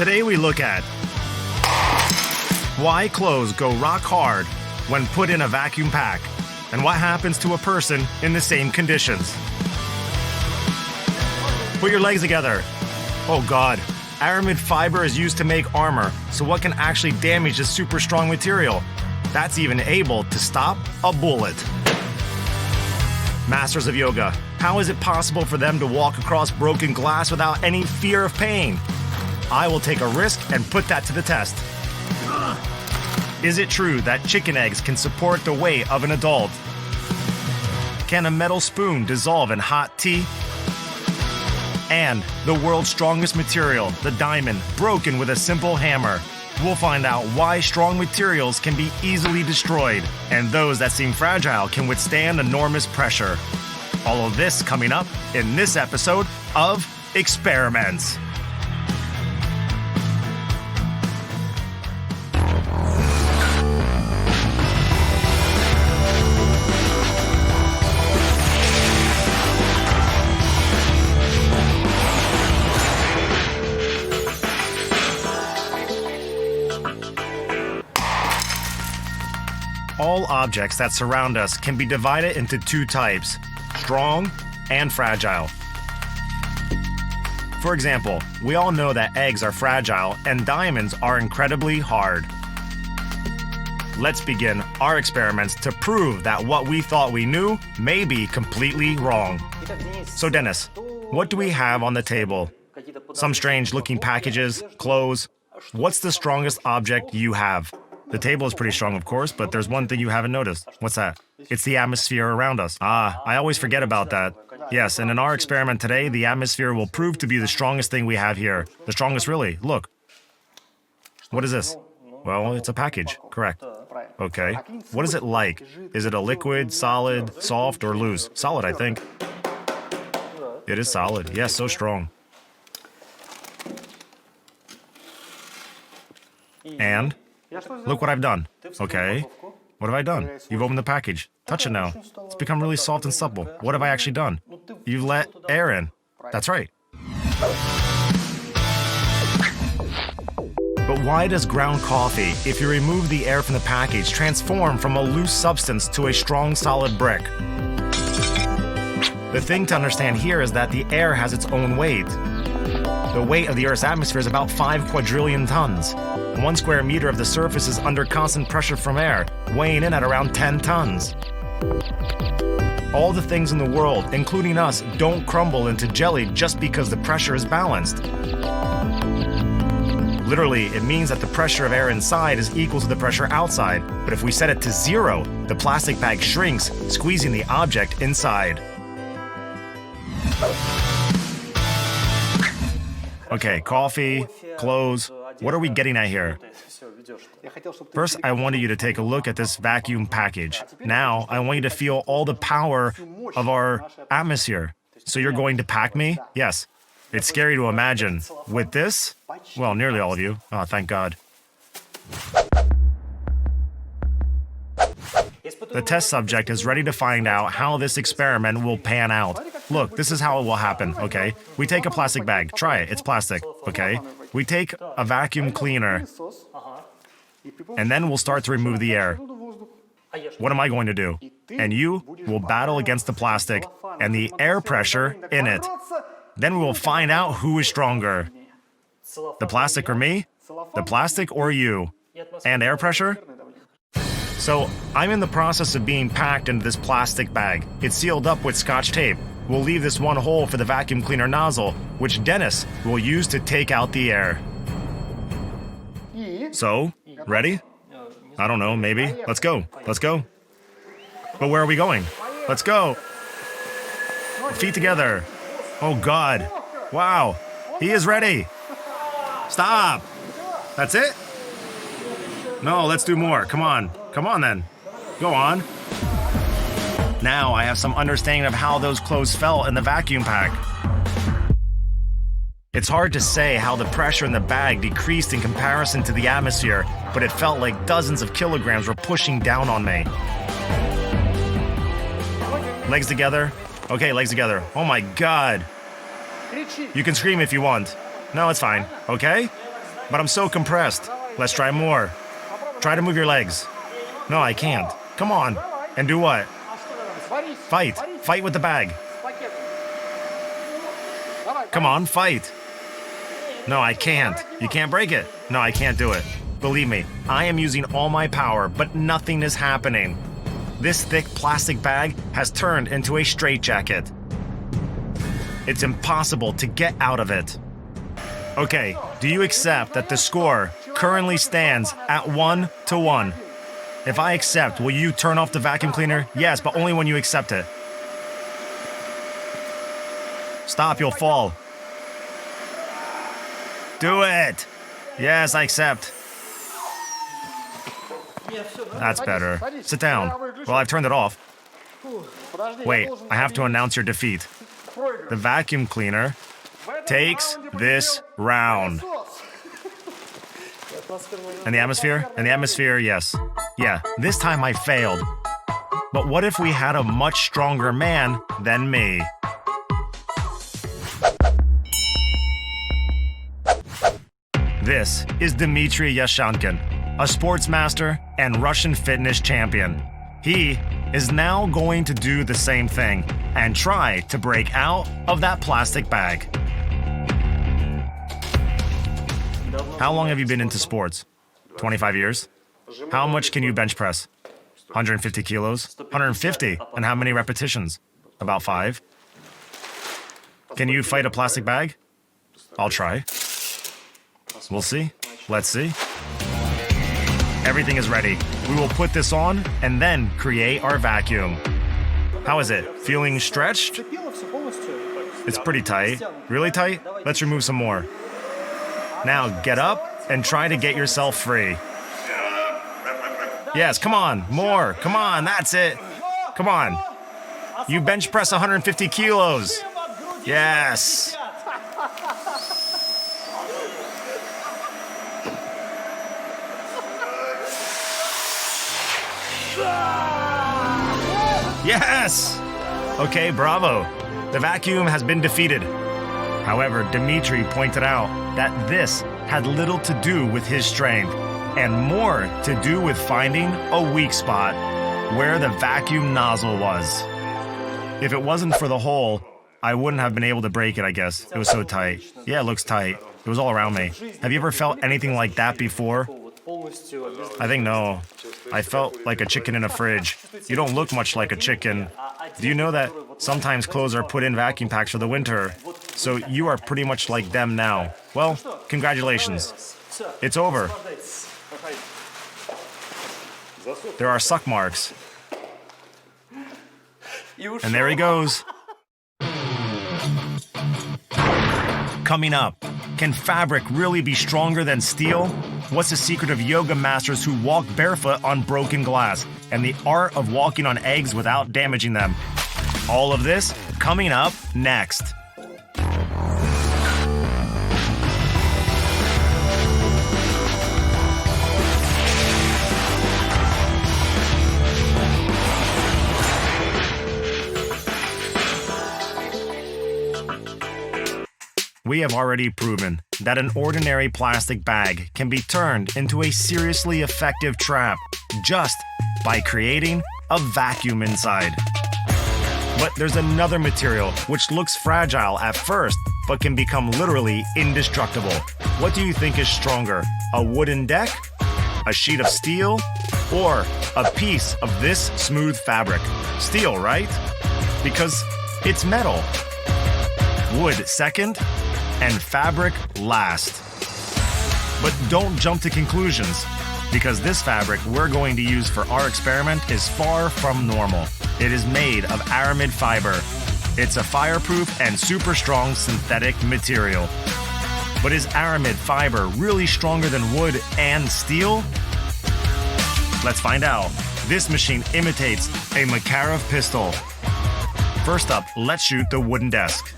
Today we look at why clothes go rock hard when put in a vacuum pack, and what happens to a person in the same conditions. Put your legs together. Oh God. Aramid fiber is used to make armor, so what can actually damage this super strong material? That's even able to stop a bullet. Masters of yoga. How is it possible for them to walk across broken glass without any fear of pain? I will take a risk and put that to the test. Is it true that chicken eggs can support the weight of an adult? Can a metal spoon dissolve in hot tea? And the world's strongest material, the diamond, broken with a simple hammer. We'll find out why strong materials can be easily destroyed, and those that seem fragile can withstand enormous pressure. All of this coming up in this episode of Experiments. All objects that surround us can be divided into two types, strong and fragile. For example, we all know that eggs are fragile and diamonds are incredibly hard. Let's begin our experiments to prove that what we thought we knew may be completely wrong. So Dennis, what do we have on the table? Some strange looking packages, clothes. What's the strongest object you have? The table is pretty strong, of course, but there's one thing you haven't noticed. What's that? It's the atmosphere around us. I always forget about that. Yes, and in our experiment today, the atmosphere will prove to be the strongest thing we have here. The strongest really. Look. What is this? Well, it's a package. Correct. Okay. What is it like? Is it a liquid, solid, soft, or loose? Solid, I think. It is solid. Yes, so strong. And? Look what I've done. Okay. What have I done? You've opened the package. Touch it now. It's become really soft and supple. What have I actually done? You've let air in. That's right. But why does ground coffee, if you remove the air from the package, transform from a loose substance to a strong solid brick? The thing to understand here is that the air has its own weight. The weight of the Earth's atmosphere is about 5 quadrillion tons. 1 square meter of the surface is under constant pressure from air, weighing in at around 10 tons. All the things in the world, including us, don't crumble into jelly just because the pressure is balanced. Literally, it means that the pressure of air inside is equal to the pressure outside, but if we set it to 0, the plastic bag shrinks, squeezing the object inside. Okay, coffee, clothes, what are we getting at here? First, I wanted you to take a look at this vacuum package. Now, I want you to feel all the power of our atmosphere. So you're going to pack me? Yes. It's scary to imagine. With this? Well, nearly all of you. Oh, thank God. The test subject is ready to find out how this experiment will pan out. Look, this is how it will happen, okay? We take a plastic bag. Try it. It's plastic, okay? We take a vacuum cleaner, and then we'll start to remove the air. What am I going to do? And you will battle against the plastic and the air pressure in it. Then we will find out who is stronger. The plastic or me? The plastic or you? And air pressure? So, I'm in the process of being packed into this plastic bag. It's sealed up with Scotch tape. We'll leave this one hole for the vacuum cleaner nozzle, which Dennis will use to take out the air. So, ready? I don't know, maybe. Let's go. Let's go. But where are we going? Let's go. Feet together. Oh God. Wow. He is ready. Stop. That's it? No, let's do more. Come on. Come on then. Go on. Now I have some understanding of how those clothes felt in the vacuum pack. It's hard to say how the pressure in the bag decreased in comparison to the atmosphere, but it felt like dozens of kilograms were pushing down on me. Legs together. Okay, legs together. Oh my God. You can scream if you want. No, it's fine. Okay? but I'm so compressed. Let's try more. Try to move your legs. No, I can't. Come on. And do what? Fight. Fight with the bag. Come on, fight. No, I can't. You can't break it. No, I can't do it. Believe me, I am using all my power, but nothing is happening. This thick plastic bag has turned into a straitjacket. It's impossible to get out of it. Okay, do you accept that the score currently stands at 1-1? If I accept, will you turn off the vacuum cleaner? Yes, but only when you accept it. Stop, you'll fall. Do it! Yes, I accept. That's better. Sit down. Well, I've turned it off. Wait, I have to announce your defeat. The vacuum cleaner takes this round. And the atmosphere? And the atmosphere, yes. Yeah, this time I failed. But what if we had a much stronger man than me? This is Dmitry Yashankin, a sports master and Russian fitness champion. He is now going to do the same thing and try to break out of that plastic bag. How long have you been into sports? 25 years? How much can you bench press? 150 kilos? 150. And how many repetitions? About 5. Can you fight a plastic bag? I'll try. We'll see. Let's see. Everything is ready. We will put this on and then create our vacuum. How is it? Feeling stretched? It's pretty tight. Really tight? Let's remove some more. Now get up and try to get yourself free. Yes, come on. More. Come on. That's it. Come on. You bench press 150 kilos. Yes. Yes! Okay, bravo. The vacuum has been defeated. However, Dmitry pointed out that this had little to do with his strength and more to do with finding a weak spot where the vacuum nozzle was. If it wasn't for the hole, I wouldn't have been able to break it, I guess. It was so tight. Yeah, it looks tight. It was all around me. Have you ever felt anything like that before? I think no. I felt like a chicken in a fridge. You don't look much like a chicken. Do you know that sometimes clothes are put in vacuum packs for the winter? So you are pretty much like them now. Well, congratulations. It's over. There are suck marks. And there he goes. Coming up, can fabric really be stronger than steel? What's the secret of yoga masters who walk barefoot on broken glass? And the art of walking on eggs without damaging them? All of this coming up next. We have already proven that an ordinary plastic bag can be turned into a seriously effective trap just by creating a vacuum inside. But there's another material which looks fragile at first but can become literally indestructible. What do you think is stronger, a wooden deck, a sheet of steel, or a piece of this smooth fabric? Steel, right? Because it's metal. Wood second, and fabric last. But don't jump to conclusions, because this fabric we're going to use for our experiment is far from normal. It is made of aramid fiber. It's a fireproof and super strong synthetic material. But is aramid fiber really stronger than wood and steel? Let's find out. This machine imitates a Makarov pistol. First up, let's shoot the wooden desk.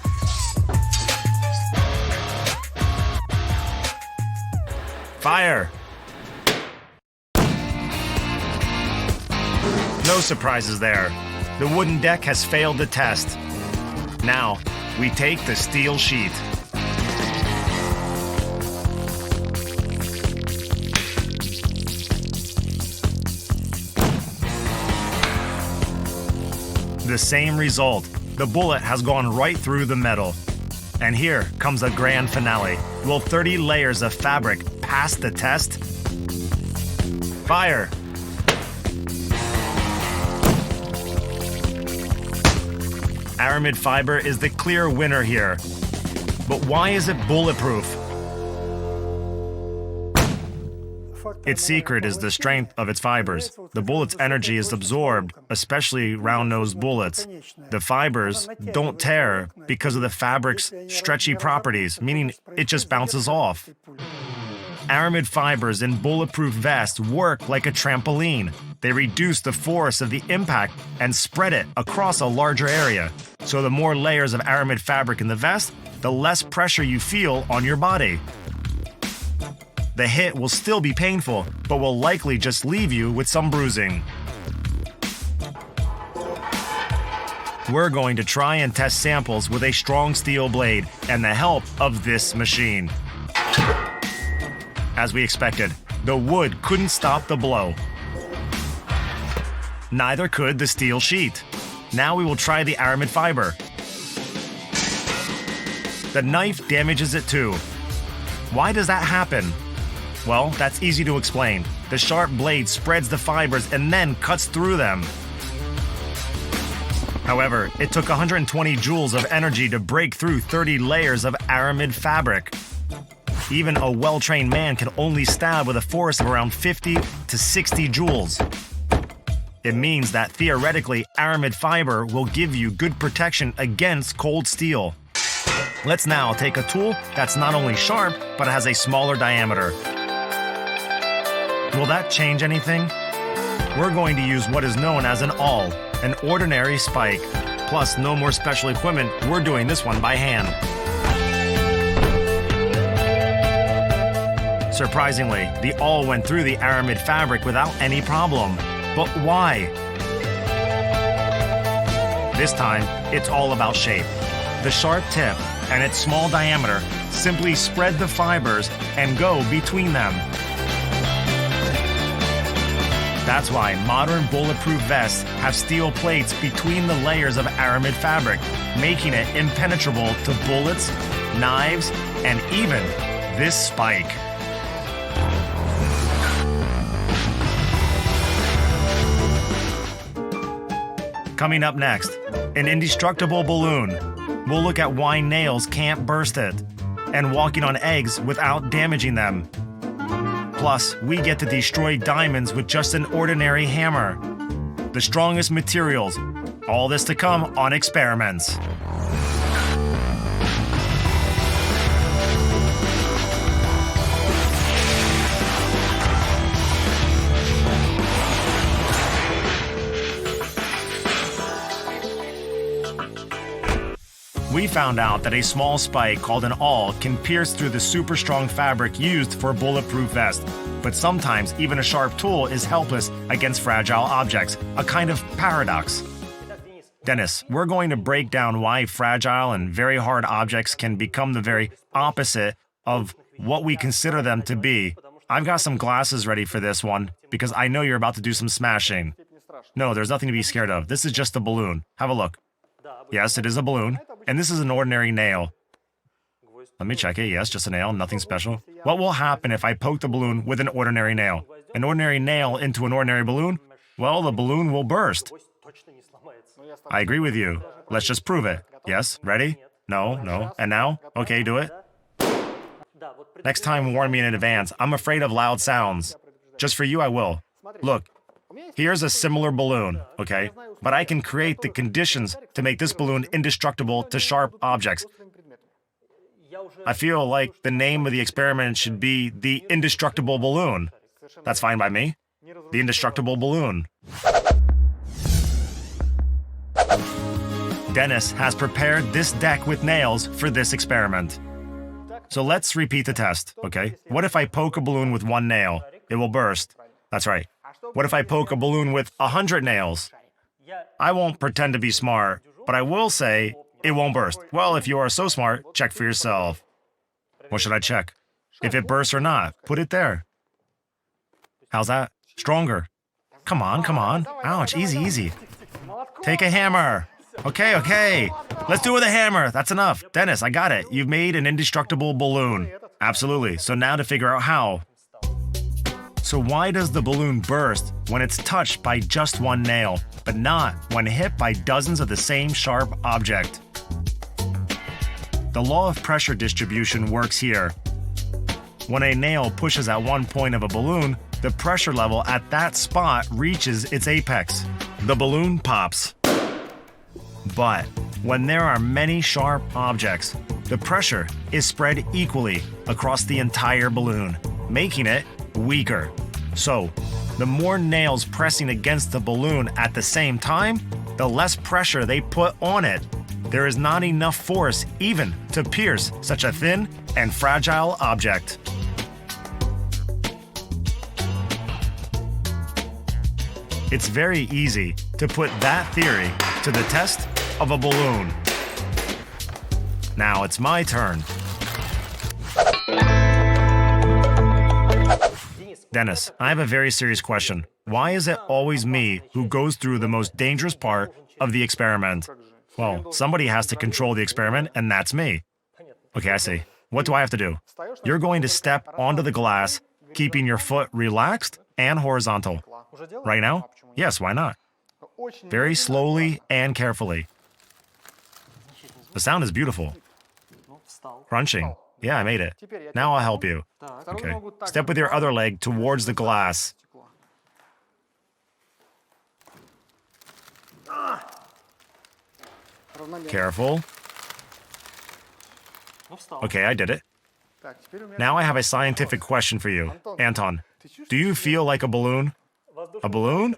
Fire! No surprises there. The wooden deck has failed the test. Now, we take the steel sheet. The same result. The bullet has gone right through the metal. And here comes the grand finale. Will 30 layers of fabric pass the test? Fire! Aramid fiber is the clear winner here. But why is it bulletproof? Its secret is the strength of its fibers. The bullet's energy is absorbed, especially round-nosed bullets. The fibers don't tear because of the fabric's stretchy properties, meaning it just bounces off. Aramid fibers in bulletproof vests work like a trampoline. They reduce the force of the impact and spread it across a larger area. So the more layers of aramid fabric in the vest, the less pressure you feel on your body. The hit will still be painful, but will likely just leave you with some bruising. We're going to try and test samples with a strong steel blade and the help of this machine. As we expected, the wood couldn't stop the blow. Neither could the steel sheet. Now we will try the aramid fiber. The knife damages it too. Why does that happen? Well, that's easy to explain. The sharp blade spreads the fibers and then cuts through them. However, it took 120 joules of energy to break through 30 layers of aramid fabric. Even a well-trained man can only stab with a force of around 50 to 60 joules. It means that theoretically, aramid fiber will give you good protection against cold steel. Let's now take a tool that's not only sharp, but has a smaller diameter. Will that change anything? We're going to use what is known as an awl, an ordinary spike. Plus, no more special equipment, we're doing this one by hand. Surprisingly, the awl went through the aramid fabric without any problem. But why? This time, it's all about shape. The sharp tip and its small diameter simply spread the fibers and go between them. That's why modern bulletproof vests have steel plates between the layers of aramid fabric, making it impenetrable to bullets, knives, and even this spike. Coming up next, an indestructible balloon. We'll look at why nails can't burst it, and walking on eggs without damaging them. Plus, we get to destroy diamonds with just an ordinary hammer. The strongest materials. All this to come on Experiments. We found out that a small spike called an awl can pierce through the super strong fabric used for a bulletproof vest. But sometimes even a sharp tool is helpless against fragile objects, a kind of paradox. Dennis, we're going to break down why fragile and very hard objects can become the very opposite of what we consider them to be. I've got some glasses ready for this one, because I know you're about to do some smashing. No, there's nothing to be scared of. This is just a balloon. Have a look. Yes, it is a balloon. And this is an ordinary nail. Let me check it. Yes, just a nail, nothing special. What will happen if I poke the balloon with an ordinary nail? An ordinary nail into an ordinary balloon? Well, the balloon will burst. I agree with you. Let's just prove it. Yes, ready? No, no. And now? Okay, do it. Next time, warn me in advance. I'm afraid of loud sounds. Just for you, I will. Look, here's a similar balloon, okay? But I can create the conditions to make this balloon indestructible to sharp objects. I feel like the name of the experiment should be the indestructible balloon. That's fine by me. The indestructible balloon. Dennis has prepared this deck with nails for this experiment. So let's repeat the test, okay? What if I poke a balloon with one nail? It will burst. That's right. What if I poke a balloon with 100 nails? I won't pretend to be smart, but I will say it won't burst. Well, if you are so smart, check for yourself. What should I check? If it bursts or not, put it there. How's that? Stronger. Come on, come on. Ouch, easy, easy. Take a hammer. Okay. Let's do it with a hammer. That's enough. Dennis, I got it. You've made an indestructible balloon. Absolutely. So now to figure out how. So why does the balloon burst when it's touched by just one nail, but not when hit by dozens of the same sharp object? The law of pressure distribution works here. When a nail pushes at one point of a balloon, the pressure level at that spot reaches its apex. The balloon pops. But when there are many sharp objects, the pressure is spread equally across the entire balloon, making it weaker. So, the more nails pressing against the balloon at the same time, the less pressure they put on it. There is not enough force even to pierce such a thin and fragile object. It's very easy to put that theory to the test of a balloon. Now it's my turn. Dennis, I have a very serious question. Why is it always me who goes through the most dangerous part of the experiment? Well, somebody has to control the experiment, and that's me. Okay, I see. What do I have to do? You're going to step onto the glass, keeping your foot relaxed and horizontal. Right now? Yes, why not? Very slowly and carefully. The sound is beautiful. Crunching. Yeah, I made it. Now I'll help you. Okay. Step with your other leg towards the glass. Careful. Okay, I did it. Now I have a scientific question for you. Anton, do you feel like a balloon? A balloon?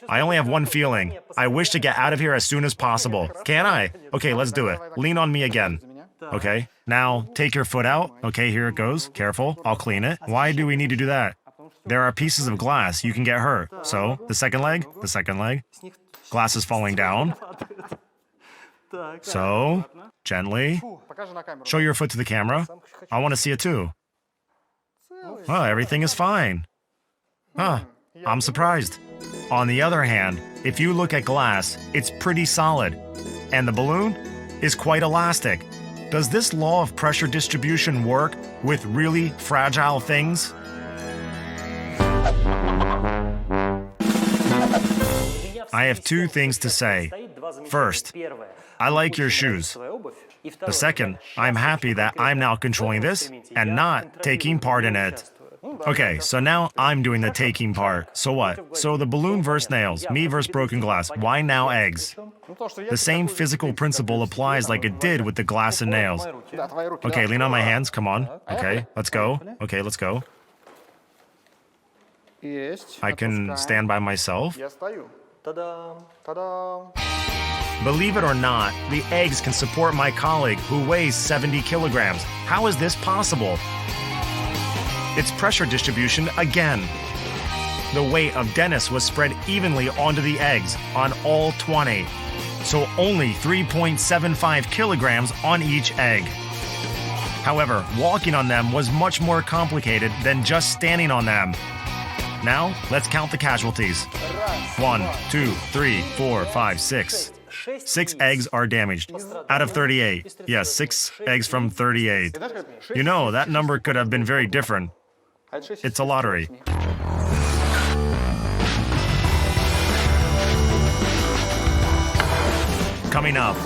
I only have one feeling. I wish to get out of here as soon as possible. Can I? Okay, let's do it. Lean on me again. Okay, now take your foot out. Okay, here it goes. Careful, I'll clean it. Why do we need to do that? There are pieces of glass. You can get hurt. So, the second leg. Glass is falling down. So, gently. Show your foot to the camera. I want to see it too. Oh, everything is fine. Huh, I'm surprised. On the other hand, if you look at glass, it's pretty solid. And the balloon is quite elastic. Does this law of pressure distribution work with really fragile things? I have two things to say. First, I like your shoes. The second, I'm happy that I'm now controlling this and not taking part in it. Okay, so now I'm doing the taking part. So what? So the balloon versus nails, me versus broken glass. Why now eggs? The same physical principle applies like it did with the glass and nails. Okay, lean on my hands, come on. Okay, let's go. Okay, let's go. I can stand by myself. Believe it or not, the eggs can support my colleague who weighs 70 kilograms. How is this possible? It's pressure distribution again. The weight of Dennis was spread evenly onto the eggs on all 20, so only 3.75 kilograms on each egg. However, walking on them was much more complicated than just standing on them. Now, let's count the casualties. 1, 2, 3, 4, 5, 6. 6 eggs are damaged. Out of 38. Yes, 6 eggs from 38. You know, that number could have been very different. It's a lottery. Coming up,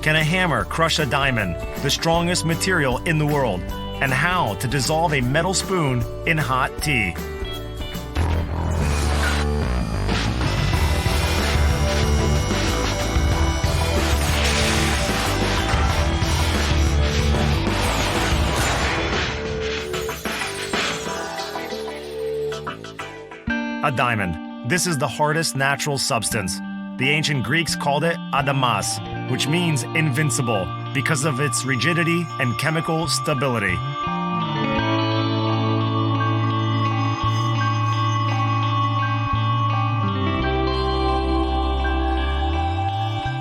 can a hammer crush a diamond, the strongest material in the world, and how to dissolve a metal spoon in hot tea? A diamond. This is the hardest natural substance. The ancient Greeks called it adamas, which means invincible because of its rigidity and chemical stability.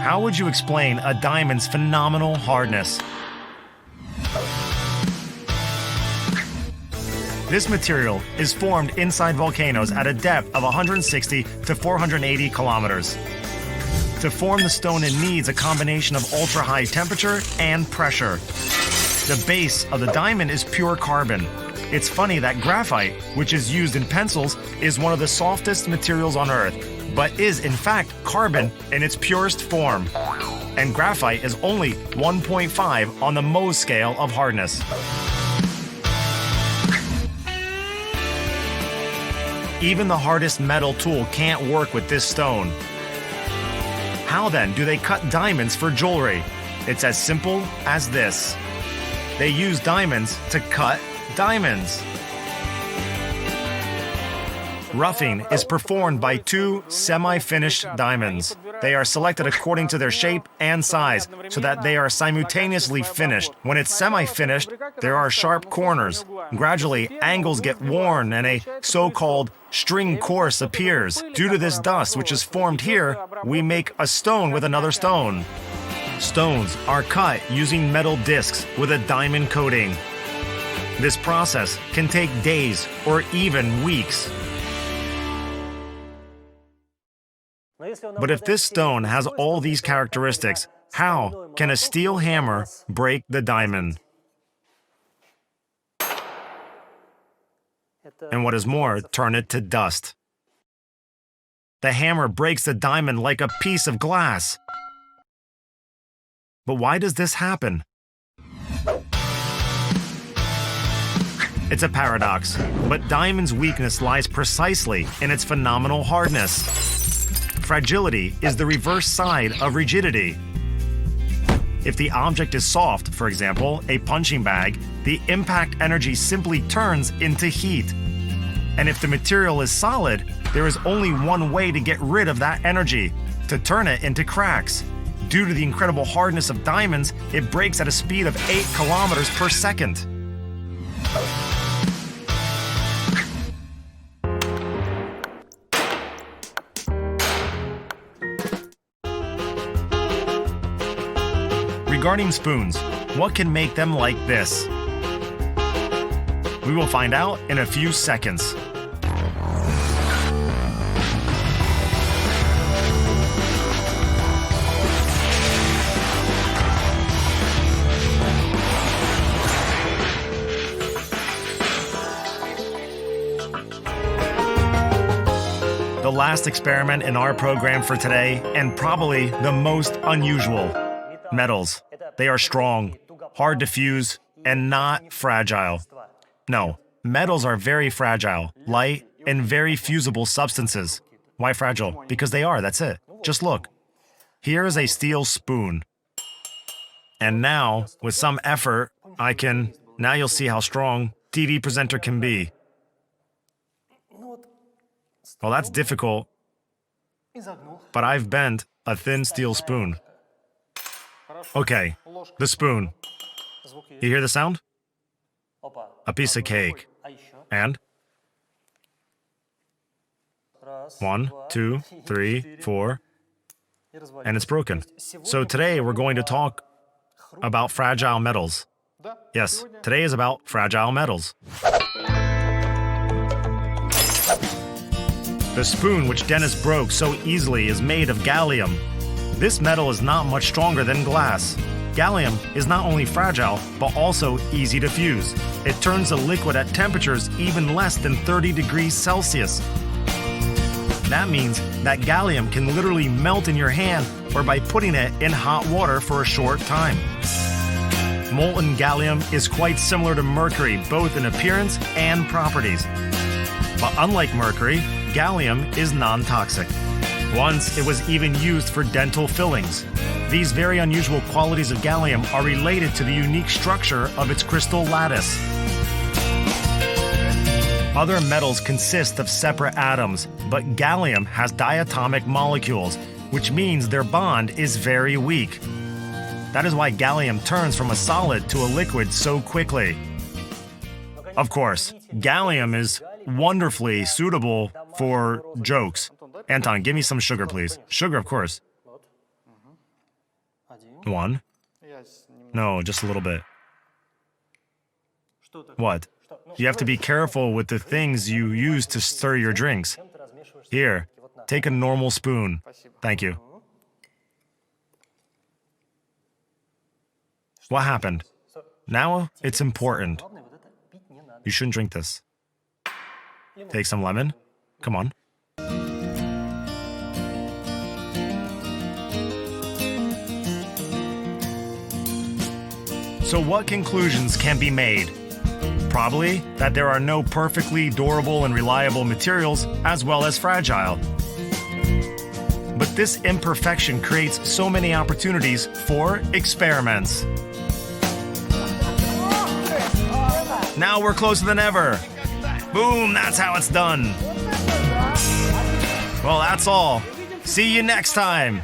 How would you explain a diamond's phenomenal hardness? This material is formed inside volcanoes at a depth of 160 to 480 kilometers. To form the stone, it needs a combination of ultra-high temperature and pressure. The base of the diamond is pure carbon. It's funny that graphite, which is used in pencils, is one of the softest materials on Earth, but is in fact carbon in its purest form. And graphite is only 1.5 on the Mohs scale of hardness. Even the hardest metal tool can't work with this stone. How then do they cut diamonds for jewelry? It's as simple as this. They use diamonds to cut diamonds. Roughing is performed by two semi-finished diamonds. They are selected according to their shape and size so that they are simultaneously finished. When it's semi-finished, there are sharp corners. Gradually, angles get worn and a so-called string course appears. Due to this dust which is formed here, we make a stone with another stone. Stones are cut using metal discs with a diamond coating. This process can take days or even weeks. But if this stone has all these characteristics, how can a steel hammer break the diamond? And what is more, turn it to dust. The hammer breaks the diamond like a piece of glass. But why does this happen? It's a paradox, but diamond's weakness lies precisely in its phenomenal hardness. Fragility is the reverse side of rigidity. If the object is soft, for example, a punching bag, the impact energy simply turns into heat. And if the material is solid, there is only one way to get rid of that energy, to turn it into cracks. Due to the incredible hardness of diamonds, it breaks at a speed of 8 kilometers per second. Regarding spoons, what can make them like this? We will find out in a few seconds. The last experiment in our program for today, and probably the most unusual. Metals. They are strong, hard to fuse, and not fragile. No, metals are very fragile, light, and very fusible substances. Why fragile? Because they are, that's it. Just look. Here is a steel spoon. And now, with some effort, now you'll see how strong TV presenter can be. Well, that's difficult, but I've bent a thin steel spoon. Okay, the spoon. You hear the sound? A piece of cake. And? 1, 2, 3, 4. And it's broken. So today we're going to talk about fragile metals. Yes, today is about fragile metals. The spoon which Dennis broke so easily is made of gallium. This metal is not much stronger than glass. Gallium is not only fragile, but also easy to fuse. It turns a liquid at temperatures even less than 30 degrees Celsius. That means that gallium can literally melt in your hand or by putting it in hot water for a short time. Molten gallium is quite similar to mercury, both in appearance and properties. But unlike mercury, gallium is non-toxic. Once it was even used for dental fillings. These very unusual qualities of gallium are related to the unique structure of its crystal lattice. Other metals consist of separate atoms, but gallium has diatomic molecules, which means their bond is very weak. That is why gallium turns from a solid to a liquid so quickly. Of course, gallium is wonderfully suitable for jokes. Anton, give me some sugar, please. Sugar, of course. 1. No, just a little bit. What? You have to be careful with the things you use to stir your drinks. Here, take a normal spoon. Thank you. What happened? Now it's important. You shouldn't drink this. Take some lemon. Come on. So what conclusions can be made? Probably that there are no perfectly durable and reliable materials as well as fragile. But this imperfection creates so many opportunities for experiments. Now we're closer than ever. Boom, that's how it's done. Well, that's all. See you next time.